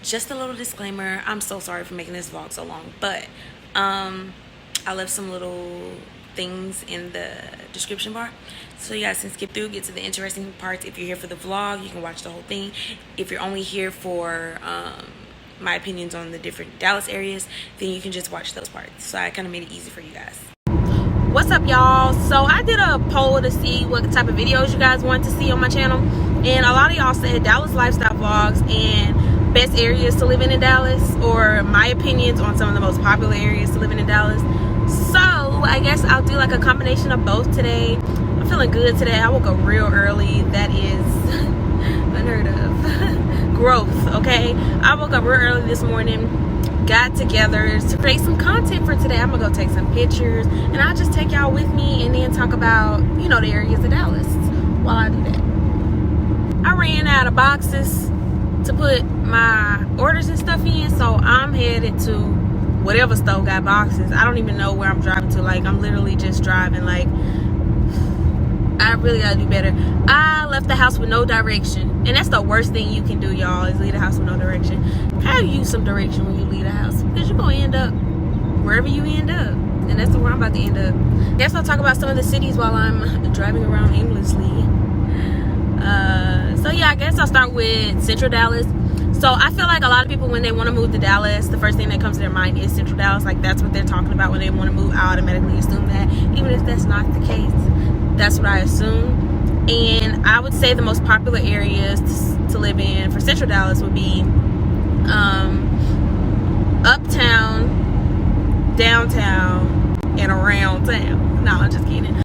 just a little disclaimer. I'm so sorry for making this vlog so long, but I left some little things in the description bar so you guys can skip through, get to the interesting parts. If you're here for the vlog, you can watch the whole thing. If you're only here for my opinions on the different Dallas areas, then you can just watch those parts. So I kind of made it easy for you guys. What's up, y'all? So I did a poll to see what type of videos you guys want to see on my channel, and a lot of y'all said Dallas lifestyle vlogs and best areas to live in Dallas, or my opinions on some of the most popular areas to live in Dallas. So I guess I'll do like a combination of both today. I'm feeling good today. I woke up real early. That is unheard of. Growth, okay? I woke up real early this morning, got together to create some content for today. I'm gonna go take some pictures, and I'll just take y'all with me and then talk about, you know, the areas of Dallas while I do that. I ran out of boxes to put my orders and stuff in, so I'm headed to whatever store got boxes. I don't even know where I'm driving to. Like, I'm literally just driving. Like, I really gotta do better. I left the house with no direction, and that's the worst thing you can do, y'all, is leave the house with no direction. How do you use some direction when you leave the house? Because you're gonna end up wherever you end up, and that's where I'm about to end up. Guess I'll talk about some of the cities while I'm driving around aimlessly. So yeah, I guess I'll start with Central Dallas. So I feel like a lot of people, when they want to move to Dallas, the first thing that comes to their mind is Central Dallas. Like, that's what they're talking about when they want to move. I automatically assume that, even if that's not the case. That's what I assume. And I would say the most popular areas to live in for Central Dallas would be Uptown, downtown, and around town. No, I'm just kidding.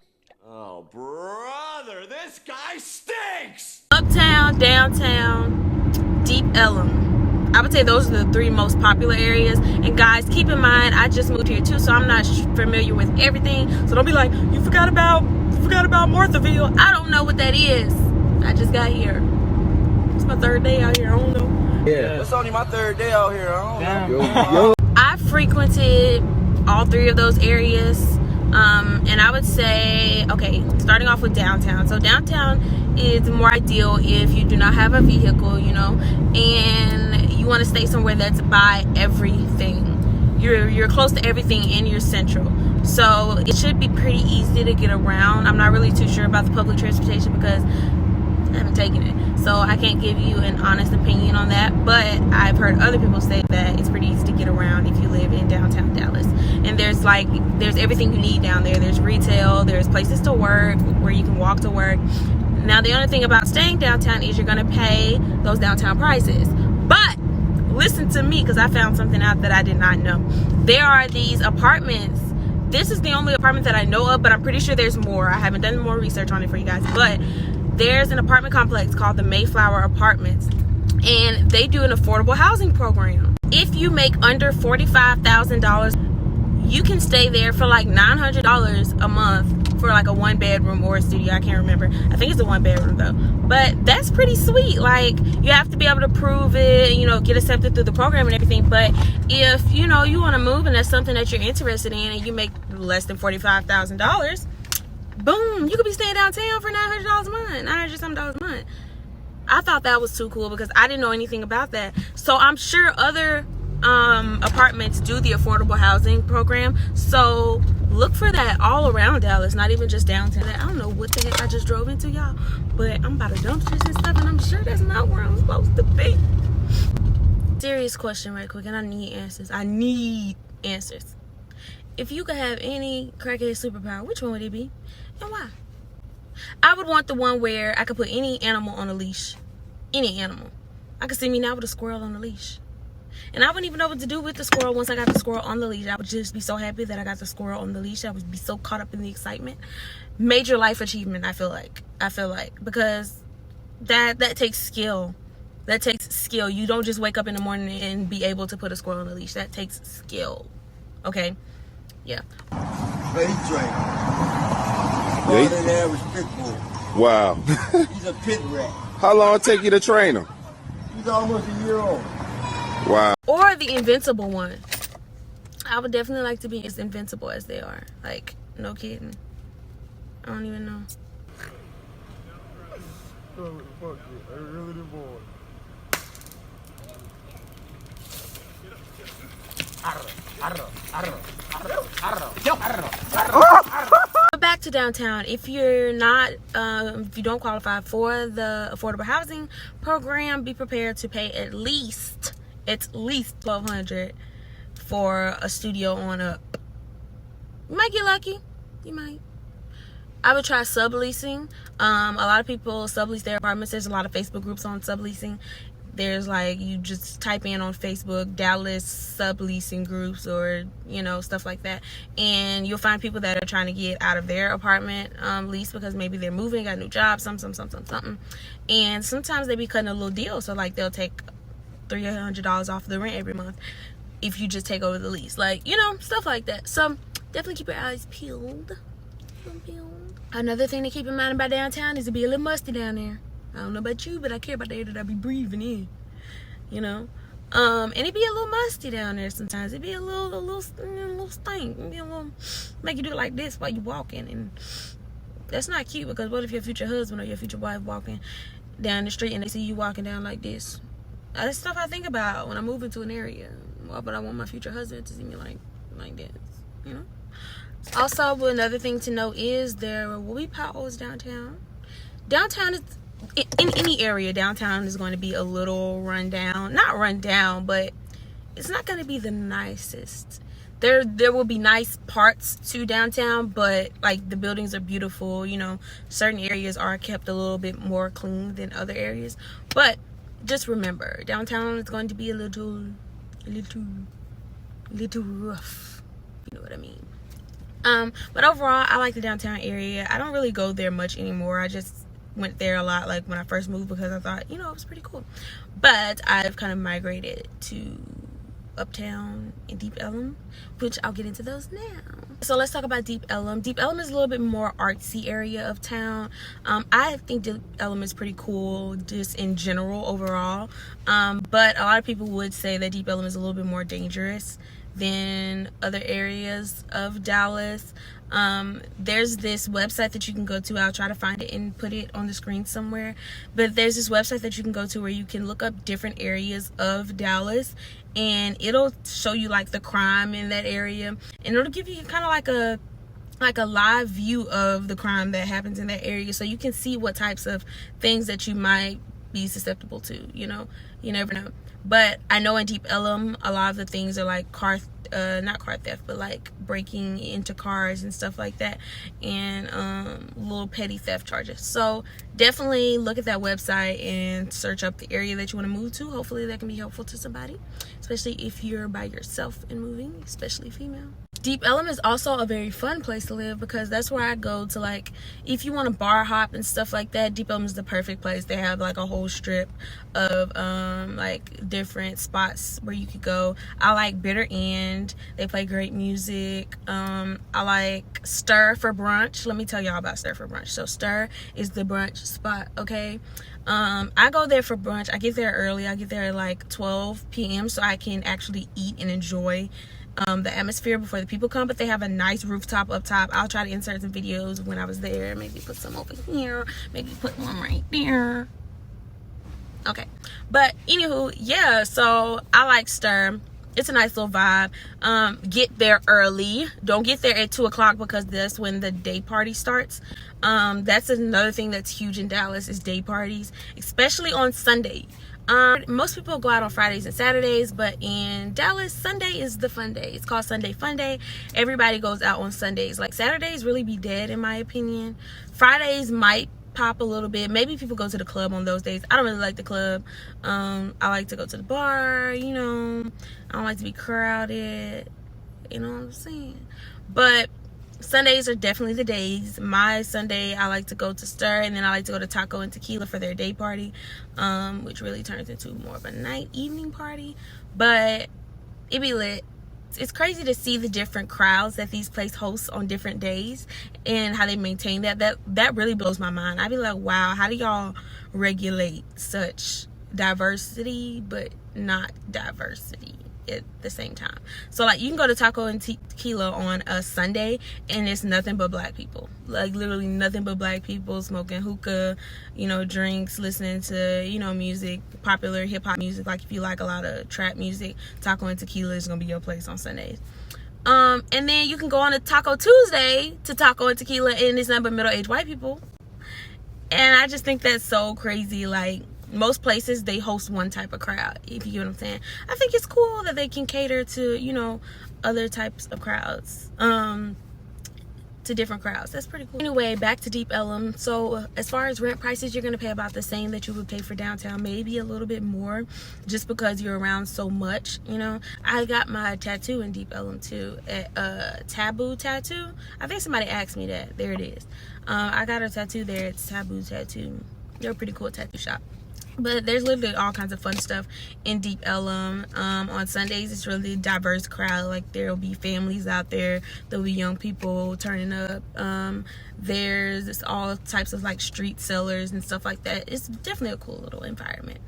Oh, brother, this guy stinks! Uptown, downtown, deep Ellum. I would say those are the three most popular areas. And guys, keep in mind, I just moved here too, so I'm not familiar with everything. So don't be like, you forgot about Marthaville. I don't know what that is. I just got here. It's my third day out here. I don't know. Yeah, it's only my third day out here. I don't know. I frequented all three of those areas. And I would say, okay, starting off with downtown. So downtown is more ideal if you do not have a vehicle, you know, and you want to stay somewhere that's by everything. You're close to everything and you're central. So it should be pretty easy to get around. I'm not really too sure about the public transportation because I haven't taken it. So I can't give you an honest opinion on that. But I've heard other people say that it's pretty easy to get around if you live in downtown Dallas. And there's everything you need down there. There's retail, there's places to work where you can walk to work. Now, the only thing about staying downtown is you're gonna pay those downtown prices. But listen to me, because I found something out that I did not know. There are these apartments. This is the only apartment that I know of, but I'm pretty sure there's more. I haven't done more research on it for you guys. But there's an apartment complex called the Mayflower Apartments, and they do an affordable housing program. If you make under $45,000, you can stay there for like $900 a month for like a 1-bedroom or a studio. I can't remember. I think it's a 1-bedroom though. But that's pretty sweet. Like, you have to be able to prove it, you know, get accepted through the program and everything. But if, you know, you want to move and that's something that you're interested in and you make less than $45,000, boom, you could be staying downtown for $900 a month, $900-something a month. I thought that was too cool because I didn't know anything about that. So I'm sure other apartments do the affordable housing program. So look for that all around Dallas, not even just downtown. I don't know what the heck I just drove into, y'all, but I'm about to dumpsters and stuff, and I'm sure that's not where I'm supposed to be. Serious question right quick, and I need answers. I need answers. If you could have any crackhead superpower, which one would it be and why? I would want the one where I could put any animal on a leash. Any animal. I could see me now with a squirrel on a leash. And I wouldn't even know what to do with the squirrel once I got the squirrel on the leash. I would just be so happy that I got the squirrel on the leash. I would be so caught up in the excitement. Major life achievement, I feel like. Because that takes skill. That takes skill. You don't just wake up in the morning and be able to put a squirrel on a leash. That takes skill. Okay? Yeah. He's trained. More than the average pit bull. Wow. He's a pit rat. How long it take you to train him? He's almost a year old. Wow. Or the invincible one. I would definitely like to be as invincible as they are. Like, no kidding. I don't even know. Oh, fuck it. I really did bored. Back to downtown. If you're not, if you don't qualify for the affordable housing program, be prepared to pay at least $1,200 for a studio on up. You might get lucky. You might. I would try subleasing. A lot of people sublease their apartments. There's a lot of Facebook groups on subleasing. There's like, you just type in on Facebook Dallas subleasing groups, or stuff like that, and you'll find people that are trying to get out of their apartment lease because maybe they're moving, got a new job, something, and sometimes they be cutting a little deal. So like, they'll take $300 off the rent every month if you just take over the lease, like, stuff like that. So definitely keep your eyes peeled. Another thing to keep in mind about downtown is to be a little musty down there. I don't know about you, but I care about the air that I be breathing in, and it be a little musty down there sometimes. It be a little stink. It be a little, make you do it like this while you walking, and that's not cute, because what if your future husband or your future wife walking down the street and they see you walking down like this? That's stuff I think about when I move into an area. Well, but I want my future husband to see me like this, Also, another thing to know is there will be potholes downtown. Downtown is, in any area, downtown is going to be a little not run down, but it's not going to be the nicest. There will be nice parts to downtown, but like, the buildings are beautiful. Certain areas are kept a little bit more clean than other areas. But just remember, downtown is going to be a little rough. You know what I mean? But overall, I like the downtown area. I don't really go there much anymore. I just went there a lot, like when I first moved, because I thought, it was pretty cool. But I've kind of migrated to Uptown and Deep Ellum, which I'll get into those now. So let's talk about Deep Ellum. Deep Ellum is a little bit more artsy area of town. I think Deep Ellum is pretty cool just in general overall. But a lot of people would say that Deep Ellum is a little bit more dangerous than other areas of Dallas. There's this website that you can go to. I'll try to find it and put it on the screen somewhere. But there's this website that you can go to where you can look up different areas of Dallas, and it'll show you like the crime in that area, and it'll give you kind of like a live view of the crime that happens in that area, so you can see what types of things that you might be susceptible to. You never know. But I know in Deep Ellum, a lot of the things are like not car theft, but like breaking into cars and stuff like that, and little petty theft charges. So definitely look at that website and search up the area that you want to move to. Hopefully that can be helpful to somebody, especially if you're by yourself and moving, especially female. Deep Ellum is also a very fun place to live, because that's where I go to, like, if you want to bar hop and stuff like that. Deep Ellum is the perfect place. They have like a whole strip of like different spots where you could go. I like Bitter End. They play great music. I like Stir for brunch. Let me tell y'all about Stir for brunch. So Stir is the brunch spot, okay? I go there for brunch. I get there early. I get there at like 12 p.m. so I can actually eat and enjoy the atmosphere before the people come. But they have a nice rooftop up top. I'll try to insert some videos when I was there. Maybe put some over here, maybe put one right there. Okay, but anywho, yeah, so I like Stir. It's a nice little vibe. Get there early. Don't get there at 2 o'clock, because that's when the day party starts. That's another thing that's huge in Dallas, is day parties, especially on Sunday. Most people go out on Fridays and Saturdays, but in Dallas, Sunday is the fun day. It's called Sunday Funday. Everybody goes out on Sundays. Like, Saturdays really be dead, in my opinion. Fridays might pop a little bit. Maybe people go to the club on those days. I don't really like the club. I like to go to the bar, I don't like to be crowded, you know what I'm saying? But Sundays are definitely the days. My Sunday, I like to go to Stir, and then I like to go to Taco and Tequila for their day party, which really turns into more of a evening party. But it be lit. It's crazy to see the different crowds that these places host on different days, and how they maintain that. That really blows my mind. I be like, wow, how do y'all regulate such diversity but not diversity? at the same time. So like you can go to Taco and Tequila on a Sunday and it's nothing but black people, like literally nothing but black people smoking hookah, you know, drinks, listening to, you know, music, popular hip-hop music. Like if you like a lot of trap music, Taco and Tequila is gonna be your place on Sundays. And then you can go on a Taco Tuesday to Taco and Tequila and it's nothing but middle-aged white people. And I just think that's so crazy. Like most places they host one type of crowd, if you get what I'm saying. I think it's cool that they can cater to, you know, other types of crowds, to different crowds. That's pretty cool. Anyway, back to Deep Ellum. So as far as rent prices, you're gonna pay about the same that you would pay for downtown, maybe a little bit more, just because you're around so much, you know. I got my tattoo in Deep Ellum too, at Taboo Tattoo. I think somebody asked me that. There it is. I got a tattoo there. It's Taboo Tattoo. They're a pretty cool tattoo shop. But there's literally all kinds of fun stuff in Deep Ellum. On Sundays, it's really a diverse crowd. Like there'll be families out there. There'll be young people turning up. There's all types of like street sellers and stuff like that. It's definitely a cool little environment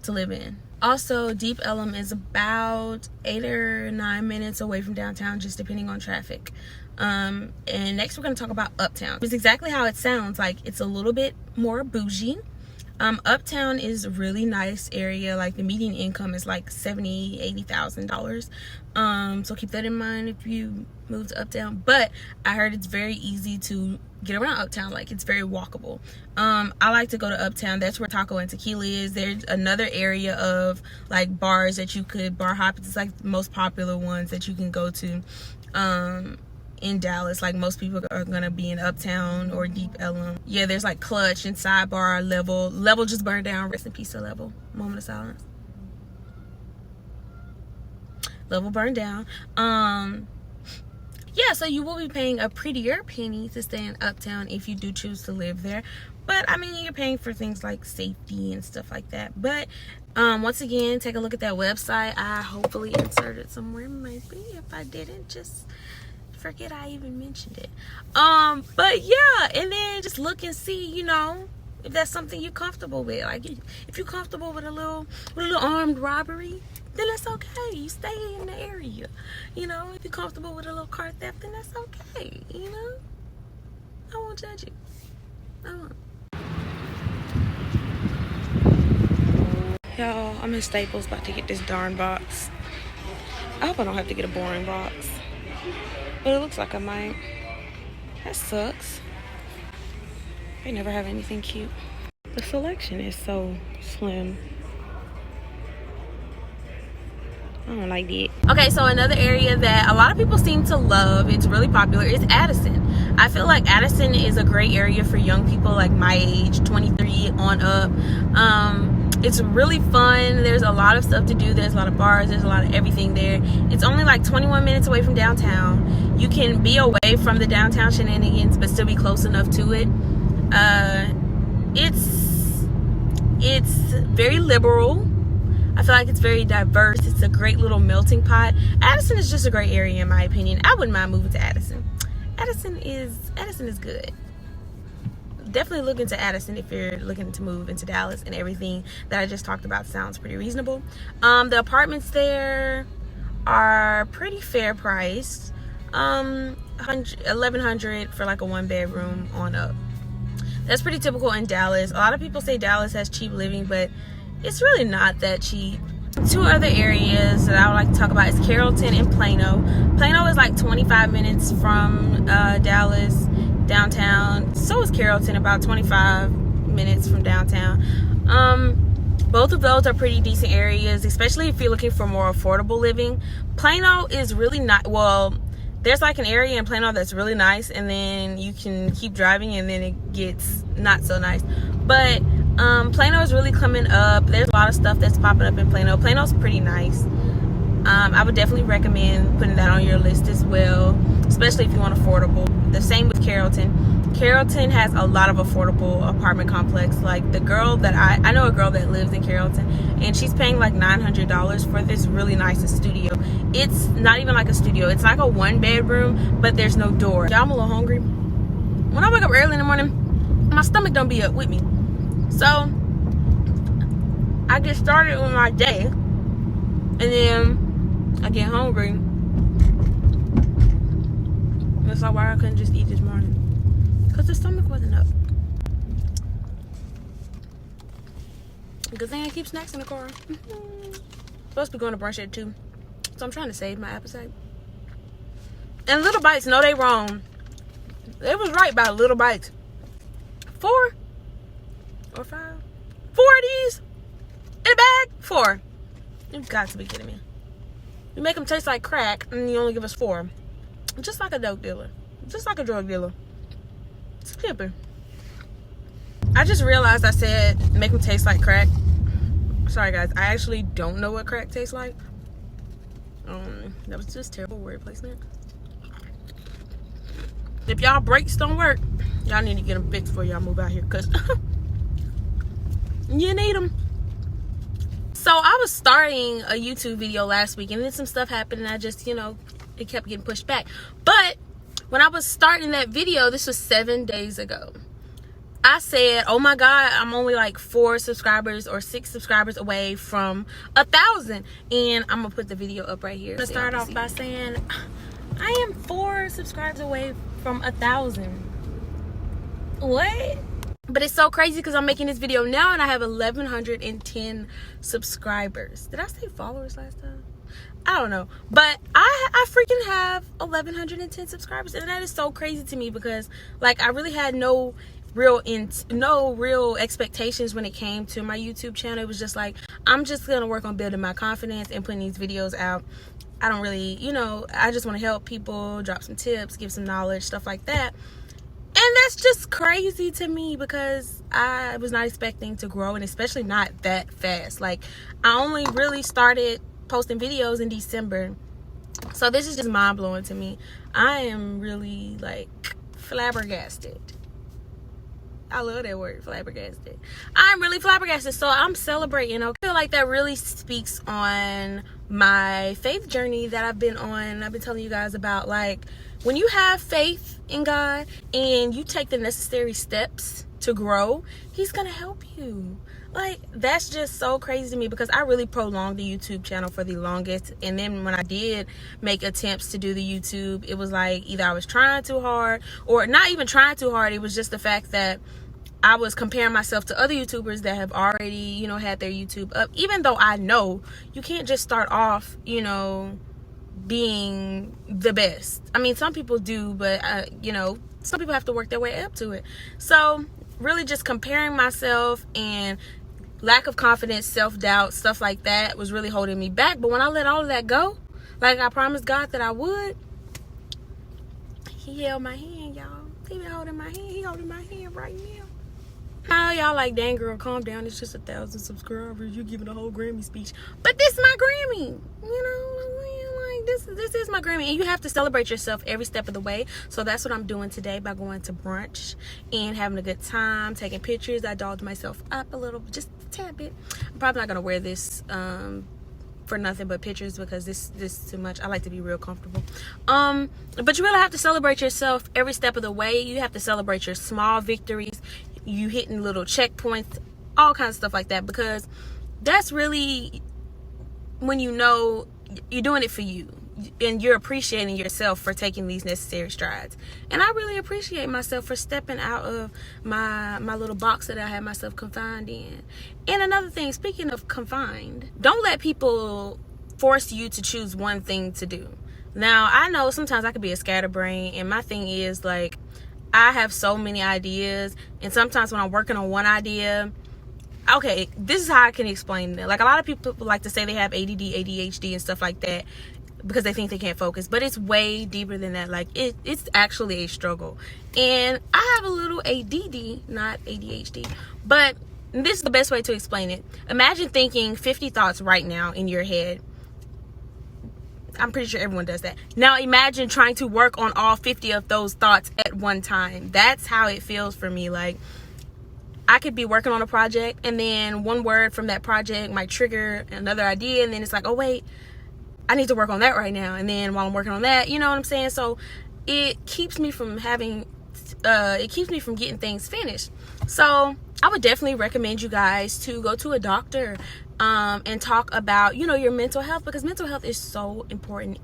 to live in. Also, Deep Ellum is about 8 or 9 minutes away from downtown, just depending on traffic. And next we're going to talk about Uptown. It's exactly how it sounds. Like it's a little bit more bougie. Uptown is a really nice area. Like the median income is like $70,000-$80,000. So keep that in mind if you move to Uptown. But I heard it's very easy to get around Uptown. Like it's very walkable. I like to go to Uptown. That's where Taco and Tequila is. There's another area of like bars that you could bar hop. It's like the most popular ones that you can go to. In Dallas, like most people are gonna be in Uptown or Deep Ellum. Yeah, there's like Clutch and Sidebar. Level just burned down. Rest in peace to Level. Moment of silence. Level burned down. Yeah, so you will be paying a prettier penny to stay in Uptown if you do choose to live there. But I mean, you're paying for things like safety and stuff like that. But once again, take a look at that website. I hopefully inserted somewhere, maybe. If I didn't, just forget I even mentioned it. But yeah, and then just look and see, you know, if that's something you're comfortable with. Like if you're comfortable with a little armed robbery, then that's okay. You stay in the area. You know, if you're comfortable with a little car theft, then that's okay. You know, I won't judge you. I won't. Y'all, I'm in Staples about to get this darn box. I hope I don't have to get a boring box, but it looks like I might. That sucks. They never have anything cute. The selection is so slim. I don't like it. Okay, so another area that a lot of people seem to love, it's really popular, is Addison. I feel like Addison is a great area for young people like my age, 23 on up. It's really fun. There's a lot of stuff to do. There's a lot of bars. There's a lot of everything there. It's only like 21 minutes away from downtown. You can be away from the downtown shenanigans but still be close enough to it. It's very liberal. I feel like it's very diverse. It's a great little melting pot. Addison is just a great area in my opinion. I wouldn't mind moving to Addison. Addison is good. Definitely look into Addison if you're looking to move into Dallas, and everything that I just talked about sounds pretty reasonable. The apartments there are pretty fair priced. $1,100 for like a 1-bedroom on up. That's pretty typical in Dallas. A lot of people say Dallas has cheap living, but it's really not that cheap. Two other areas that I would like to talk about is Carrollton and Plano. Plano is like 25 minutes from Dallas downtown. So is Carrollton, about 25 minutes from downtown. Both of those are pretty decent areas, especially if you're looking for more affordable living. Plano is really not, well, there's like an area in Plano that's really nice, and then you can keep driving and then it gets not so nice. But Plano is really coming up. There's a lot of stuff that's popping up in Plano. Plano's pretty nice. I would definitely recommend putting that on your list as well, especially if you want affordable. The same with Carrollton. Carrollton has a lot of affordable apartment complex. Like the girl that I know a girl that lives in Carrollton, and she's paying like $900 for this really nice studio. It's not even like a studio. It's like a 1-bedroom, but there's no door. Y'all, I'm a little hungry. When I wake up early in the morning, my stomach don't be up with me. So I get started with my day, and then I get hungry. That's why I couldn't just eat this morning. Because the stomach wasn't up. Good thing I keep snacks in the car. Supposed to be going to brunch at 2. So I'm trying to save my appetite. And Little Bites, no, they wrong. They was right about Little Bites. 4 or 5? 4 of these in a bag? 4. You've got to be kidding me. You make them taste like crack and you only give us 4. Just like a dope dealer. Just like a drug dealer. Stupid. I just realized I said make them taste like crack. Sorry guys, I actually don't know what crack tastes like. That was just terrible word placement. If y'all brakes don't work, y'all need to get them fixed before y'all move out here, because you need them. So I was starting a YouTube video last week, and then some stuff happened, and I just, it kept getting pushed back. But when I was starting that video, this was 7 days ago, I said, oh my God, I'm only like 4 subscribers or 6 subscribers away from 1,000. And I'm gonna put the video up right here. I'm gonna start off by saying I am 4 subscribers away from 1,000. What? But it's so crazy because I'm making this video now and I have 1,110 subscribers. Did I say followers last time? I don't know. But I freaking have 1,110 subscribers, and that is so crazy to me because like I really had no real expectations when it came to my YouTube channel. It was just like, I'm just gonna work on building my confidence and putting these videos out. I don't really, I just want to help people, drop some tips, give some knowledge, stuff like that. And that's just crazy to me because I was not expecting to grow, and especially not that fast. Like, I only really started posting videos in December. So this is just mind-blowing to me. I am really like flabbergasted. I love that word, flabbergasted. I'm really flabbergasted. So I'm celebrating. I feel like that really speaks on my faith journey that I've been on. I've been telling you guys about, like, when you have faith in God and you take the necessary steps to grow, He's gonna help you. Like, that's just so crazy to me because I really prolonged the YouTube channel for the longest. And then when I did make attempts to do the YouTube, it was like either I was trying too hard or not even trying too hard. It was just the fact that I was comparing myself to other YouTubers that have already, had their YouTube up. Even though I know you can't just start off, being the best. I mean, some people do, but, some people have to work their way up to it. So really just comparing myself and lack of confidence, self-doubt, stuff like that was really holding me back. But when I let all of that go, like I promised God that I would, He held my hand, y'all. He been holding my hand. He holding my hand right now. Now y'all like, dang girl, calm down. It's just 1,000 subscribers. You giving a whole Grammy speech. But this is my Grammy. Like this is my Grammy. And you have to celebrate yourself every step of the way. So that's what I'm doing today by going to brunch and having a good time, taking pictures. I dolled myself up a little, just a tad bit. I'm probably not gonna wear this for nothing but pictures because this is too much. I like to be real comfortable. But you really have to celebrate yourself every step of the way. You have to celebrate your small victories, you hitting little checkpoints, all kinds of stuff like that, because that's really when you're doing it for you and you're appreciating yourself for taking these necessary strides. And I really appreciate myself for stepping out of my little box that I had myself confined in. And another thing, speaking of confined, don't let people force you to choose one thing to do. Now, I know sometimes I could be a scatterbrain, and my thing is, like, I have so many ideas, and sometimes when I'm working on one idea, okay, this is how I can explain it. Like, a lot of people like to say they have ADD, ADHD, and stuff like that because they think they can't focus, but it's way deeper than that. Like, it's actually a struggle. And I have a little ADD, not ADHD, but this is the best way to explain it. Imagine thinking 50 thoughts right now in your head. I'm pretty sure everyone does that. Now imagine trying to work on all 50 of those thoughts at one time. That's how it feels for me. Like, I could be working on a project, and then one word from that project might trigger another idea, and then it's like, oh wait, I need to work on that right now. And then while I'm working on that, you know what I'm saying? So it keeps me from getting things finished. So I would definitely recommend you guys to go to a doctor and talk about, you know, your mental health, because mental health is so important.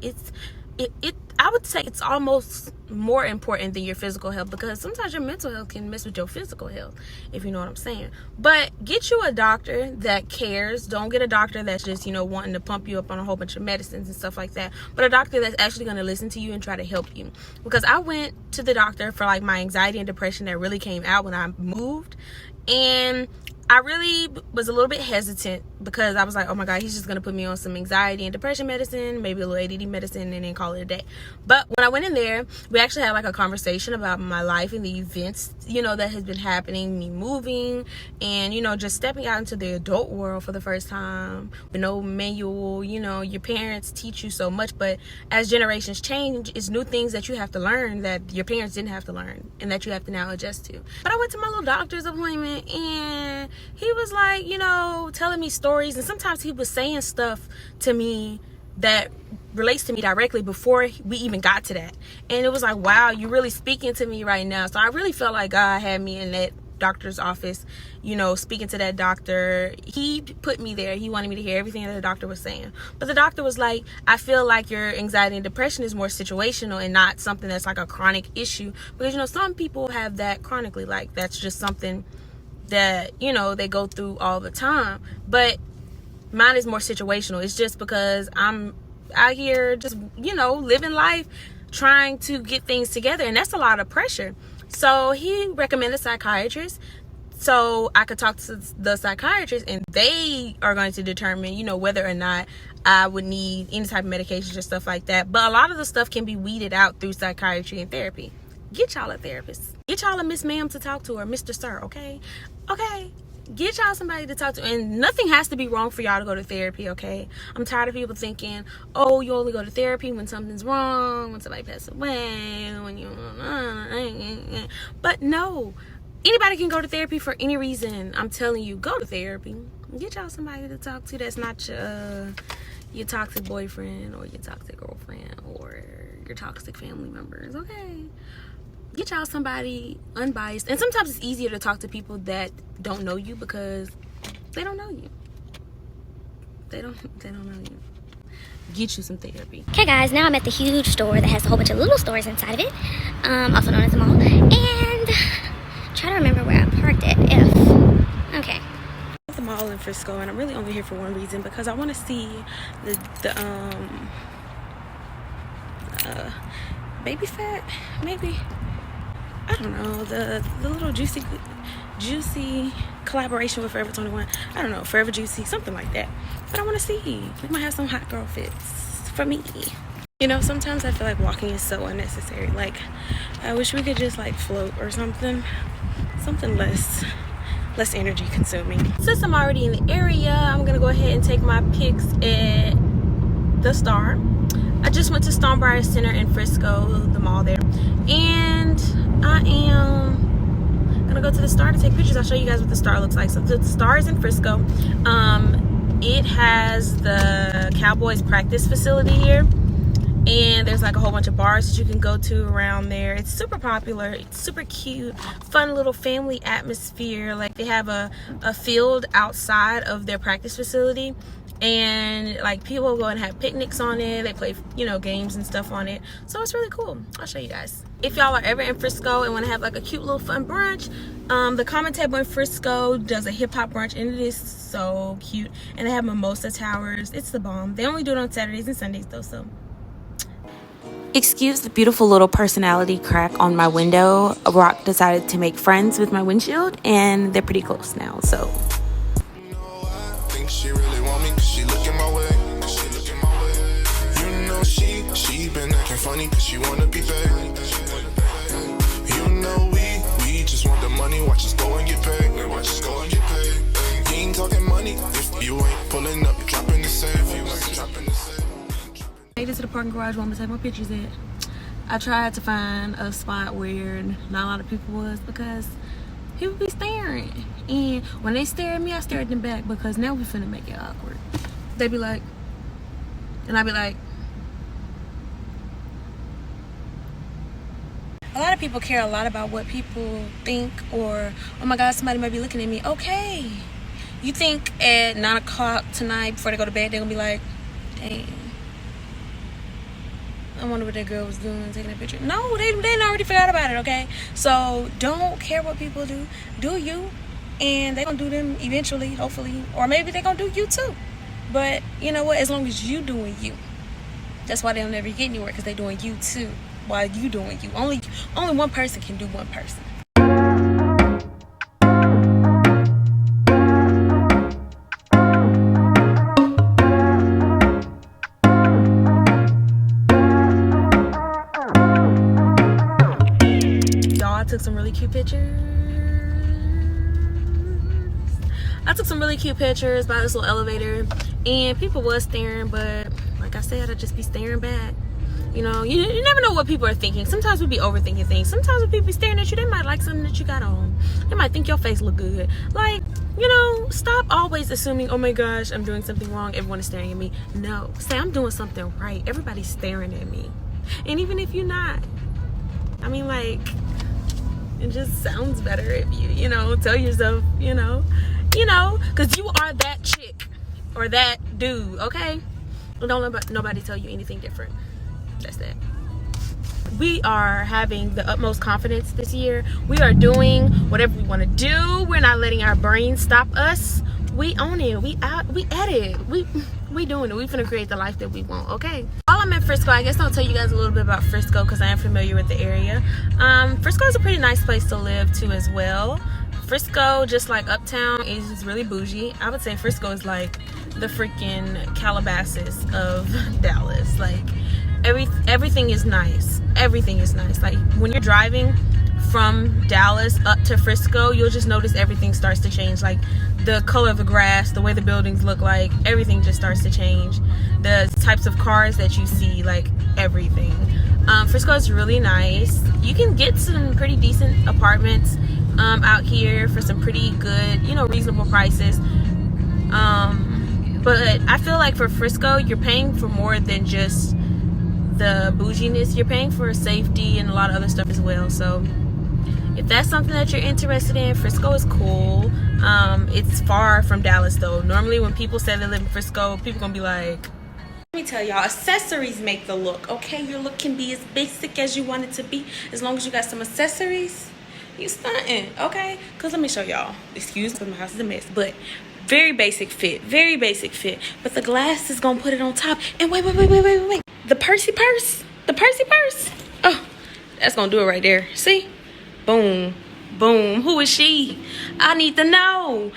I would say it's almost more important than your physical health, because sometimes your mental health can mess with your physical health, if you know what I'm saying. But get you a doctor that cares. Don't get a doctor that's just, you know, wanting to pump you up on a whole bunch of medicines and stuff like that, but a doctor that's actually going to listen to you and try to help you. Because I went to the doctor for like my anxiety and depression that really came out when I moved, and I really was a little bit hesitant, because I was like, oh my God, he's just going to put me on some anxiety and depression medicine, maybe a little ADD medicine, and then call it a day. But when I went in there, we actually had like a conversation about my life and the events, you know, that has been happening, me moving, and, you know, just stepping out into the adult world for the first time with no manual. You know, your parents teach you so much, but as generations change, it's new things that you have to learn that your parents didn't have to learn and that you have to now adjust to. But I went to my little doctor's appointment, and he was like, you know, telling me stories, and sometimes he was saying stuff to me that relates to me directly before we even got to that. And it was like, wow, you're really speaking to me right now. So I really felt like God had me in that doctor's office, you know, speaking to that doctor. He put me there. He wanted me to hear everything that the doctor was saying. But the doctor was like, I feel like your anxiety and depression is more situational and not something that's like a chronic issue, because, you know, some people have that chronically, like that's just something that, you know, they go through all the time. But mine is more situational. It's just because I'm out here just, you know, living life, trying to get things together, and that's a lot of pressure. So he recommended a psychiatrist, so I could talk to the psychiatrist, and they are going to determine, you know, whether or not I would need any type of medications or stuff like that. But a lot of the stuff can be weeded out through psychiatry and therapy. Get y'all a therapist. Get y'all a Miss Ma'am to talk to, or Mr. Sir, okay? Okay. Get y'all somebody to talk to. And nothing has to be wrong for y'all to go to therapy, okay? I'm tired of people thinking, oh, you only go to therapy when something's wrong, when somebody passes away, when you... But no. Anybody can go to therapy for any reason. I'm telling you, go to therapy. Get y'all somebody to talk to that's not your toxic boyfriend or your toxic girlfriend or your toxic family members, okay? Get y'all somebody unbiased. And sometimes it's easier to talk to people that don't know you, because they don't know you. They don't know you. Get you some therapy. Okay guys, now I'm at the huge store that has a whole bunch of little stores inside of it, also known as a mall, and try to remember where I parked at. Okay. The mall in Frisco, and I'm really only here for one reason, because I want to see the baby fat, maybe. I don't know, the little juicy collaboration with Forever 21. I don't know, Forever Juicy, something like that. But I want to see. We might have some hot girl fits for me. You know, sometimes I feel like walking is so unnecessary. Like, I wish we could just like float or something less energy consuming. Since I'm already in the area, I'm gonna go ahead and take my pics at the Star. I just went to Stonebriar Center in Frisco, the mall there, and I am gonna go to the Star to take pictures. I'll show you guys what the Star looks like. So the Star is in Frisco. It has the Cowboys practice facility here, and there's like a whole bunch of bars that you can go to around there. It's super popular. It's super cute, fun little family atmosphere. Like, they have a field outside of their practice facility, and like people go and have picnics on it. They play, you know, games and stuff on it. So it's really cool. I'll show you guys. If y'all are ever in Frisco and want to have like a cute little fun brunch, the Common Table in Frisco does a hip-hop brunch, and it is so cute. And they have mimosa towers. It's the bomb. They only do it on Saturdays and Sundays though, so. Excuse the beautiful little personality crack on my window. Rock decided to make friends with my windshield, and they're pretty close now, so. She really want me 'cause she looking my way. You know she been acting funny 'cause she wanna be paid. You know we just want the money. Watch us go and get paid. You ain't talking money if you ain't pulling up, dropping the safe. Made it to the parking garage where I'm gonna take my pictures at. I tried to find a spot where not a lot of people was, because people be staring, and when they stare at me, I stare at them back, because now we finna make it awkward. They be like, and I be like, a lot of people care a lot about what people think, or, oh my God, somebody might be looking at me. Okay. You think at 9 o'clock tonight before they go to bed, they're going to be like, dang, I wonder what that girl was doing, taking a picture. No, they already forgot about it, okay? So don't care what people do. Do you. And they're going to do them eventually, hopefully. Or maybe they're going to do you too. But you know what? As long as you doing you. That's why they'll never get anywhere, because they're doing you too. While you doing you. Only one person can do one person. Y'all, I took some really cute pictures. I took some really cute pictures by this little elevator, and people was staring, but like I said, I'd just be staring back. You know, you never know what people are thinking. Sometimes we be overthinking things. Sometimes when people be staring at you, they might like something that you got on. They might think your face look good. Like, you know, stop always assuming, oh my gosh, I'm doing something wrong, everyone is staring at me. No, say I'm doing something right. Everybody's staring at me. And even if you're not, I mean, like, it just sounds better if you know, tell yourself, you know, because you are that chick or that dude, okay? Don't let nobody tell you anything different. That's that. We are having the utmost confidence this year. We are doing whatever we want to do. We're not letting our brains stop us. We own it. We at it. We doing it. We finna create the life that we want, okay? While I'm in Frisco, I guess I'll tell you guys a little bit about Frisco, because I am familiar with the area. Frisco is a pretty nice place to live too as well. Frisco, just like Uptown, is really bougie. I would say Frisco is like the freaking Calabasas of Dallas. Like, everything is nice. Everything is nice. Like, when you're driving from Dallas up to Frisco, you'll just notice everything starts to change. Like, the color of the grass, the way the buildings look, like, everything just starts to change. The types of cars that you see, like, everything. Frisco is really nice. You can get some pretty decent apartments out here for some pretty good, you know, reasonable prices. But I feel like for Frisco, you're paying for more than just the bouginess. You're paying for safety and a lot of other stuff as well. So if that's something that you're interested in, Frisco is cool. It's far from Dallas though. Normally when people say they live in Frisco, people gonna be like, let me tell y'all, accessories make the look, okay? Your look can be as basic as you want it to be. As long as you got some accessories, you stunting, okay? Because let me show y'all. Excuse me, my house is a mess, but very basic fit, very basic fit. But the glass is gonna put it on top. And wait. The Percy purse. Oh, that's gonna do it right there. See? Boom. Who is she? I need to know.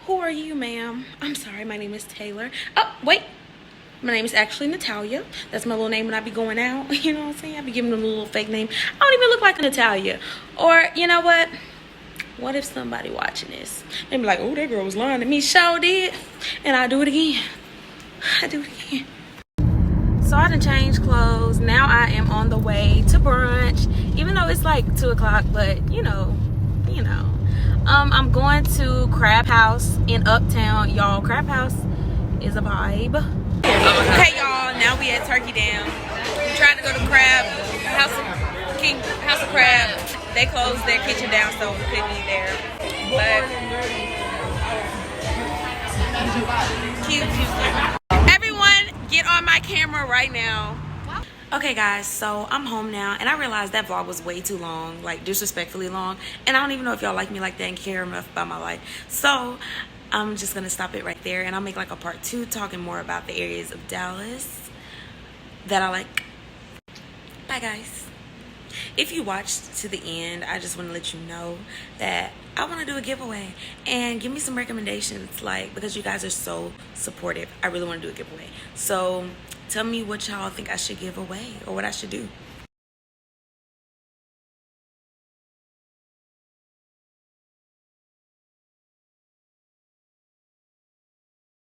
Who are you, ma'am? I'm sorry, my name is Taylor. Oh, wait. My name is actually Natalia. That's my little name when I be going out. You know what I'm saying? I be giving them a little fake name. I don't even look like Natalia. Or, you know what? What if somebody watching this? They be like, oh, that girl was lying to me. Sure did. And I do it again. So I done changed clothes. Now I am on the way to brunch. Even though it's like 2 o'clock, but you know. I'm going to Crab House in Uptown. Y'all, Crab House is a vibe. Okay, y'all, now we at Turkey Dam. We're trying to go to House of Crab. They closed their kitchen down, so we couldn't eat there. But cute. Everyone, get on my camera right now. Okay guys, so I'm home now, and I realized that vlog was way too long, like disrespectfully long, and I don't even know if y'all like me like that and care enough about my life. So I'm just gonna stop it right there, and I'll make like a part 2 talking more about the areas of Dallas that I like. Bye guys. If you watched to the end, I just want to let you know that I want to do a giveaway, and give me some recommendations, like, because you guys are so supportive. I really want to do a giveaway, so tell me what y'all think I should give away or what I should do.